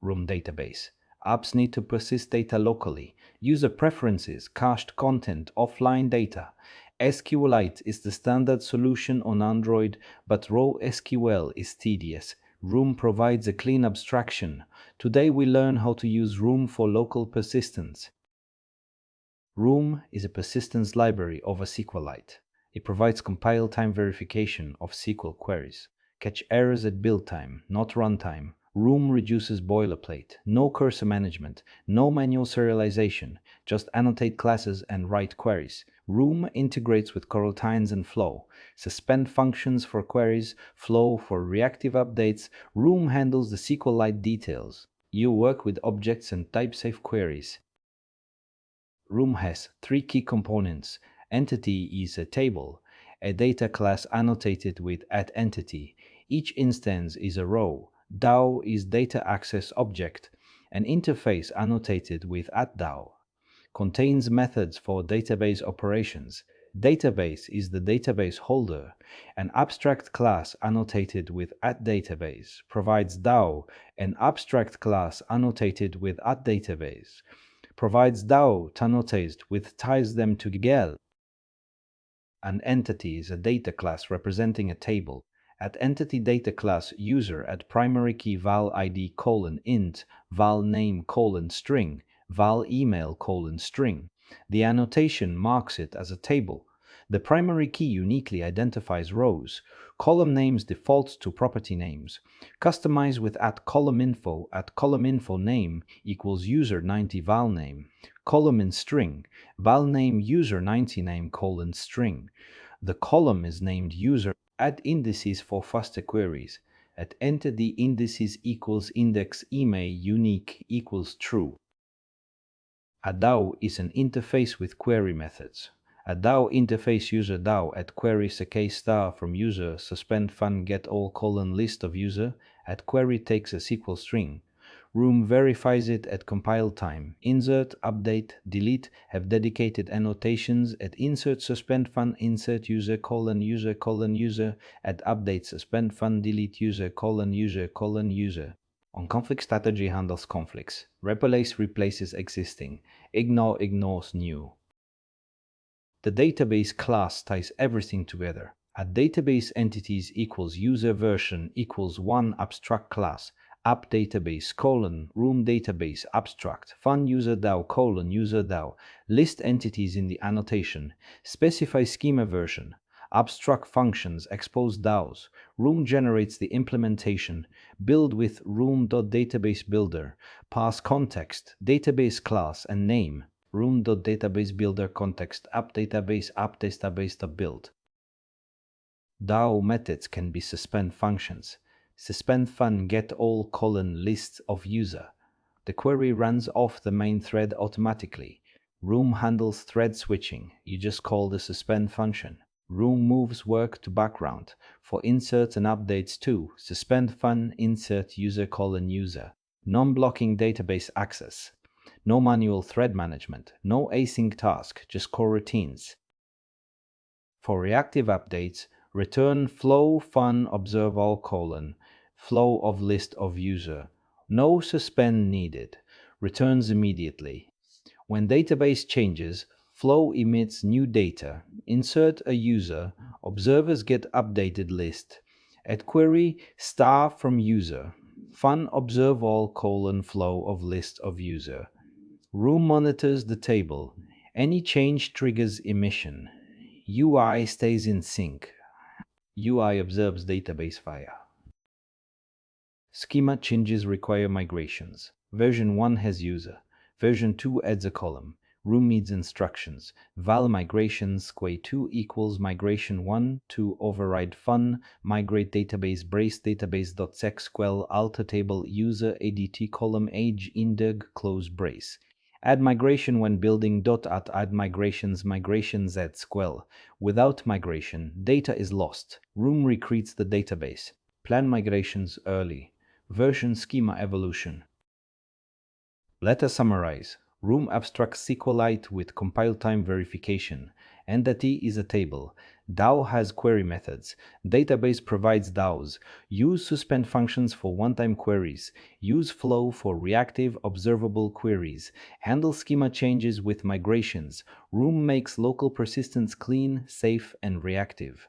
Room database. Apps need to persist data locally. User preferences, cached content, offline data. SQLite is the standard solution on Android, but raw SQL is tedious. Room provides a clean abstraction. Today we learn how to use Room for local persistence. Room is a persistence library of SQLite. It provides compile time verification of SQL queries. Catch errors at build time, not runtime. Room reduces boilerplate, no cursor management, no manual serialization, just annotate classes and write queries. Room integrates with Coroutines and Flow. Suspend functions for queries, Flow for reactive updates. Room handles the SQLite details. You work with objects and type-safe queries. Room has three key components. Entity is a table, a data class annotated with @entity. Each instance is a row. DAO is data access object. An interface annotated with @DAO. Contains methods for database operations. Database is the database holder. An abstract class annotated with @database provides DAO. An abstract class annotated with @database provides DAO annotated with ties them together. An entity is a data class representing a table. @entity data class user @primary key val id :int val name :string val email :string. The annotation marks it as a table. The primary key uniquely identifies rows. Column names default to property names. Customize with @columninfo @columninfo name equals user 90 val name. Column in string val name user 90 name :string. The column is named user. Add indices for faster queries. @enter the indices equals index email unique equals true. A DAO is an interface with query methods. A DAO interface user DAO @query k star from user suspend fun get all :list of user @query takes a SQL string. Room verifies it at compile time. Insert, update, delete have dedicated annotations. Insert suspend fun insert user :user :user @update suspend fun delete user :user :user. On conflict strategy handles conflicts. Replaces existing. Ignores new. The database class ties everything together. @database entities equals user version equals one abstract class. App database room database abstract fun user DAO user DAO. List entities in the annotation. Specify schema version. Abstract functions expose DAOs. Room generates the implementation. Build with room.database builder. Pass context, database class, and name. Room.database builder context app database build. DAO methods can be suspend functions. Suspend fun get all :list of user. The query runs off the main thread automatically. Room handles thread switching. You just call the suspend function. Room moves work to background. For inserts and updates too. Suspend fun insert user :user. Non-blocking database access. No manual thread management. No async task, just coroutines. For reactive updates, return flow fun observe all: flow of list of user. No suspend needed. Returns immediately. When database changes, flow emits new data. Insert a user. Observers get updated list. @query star from user. Fun observe all: flow of list of user. Room monitors the table. Any change triggers emission. UI stays in sync. UI observes database via. Schema changes require migrations. Version 1 has user. Version 2 adds a column. Room needs instructions. Val migrations q2 equals migration 1 to override fun, migrate database brace database.sexquel alter table user adt column age indeg close brace. Add migration when building. Add migrations at squel. Without migration, data is lost. Room recreates the database. Plan migrations early. Version schema evolution. Let us summarize. Room abstracts SQLite with compile time verification. Entity is a table. DAO has query methods. Database provides DAOs. Use suspend functions for one-time queries. Use flow for reactive, observable queries. Handle schema changes with migrations. Room makes local persistence clean, safe, and reactive.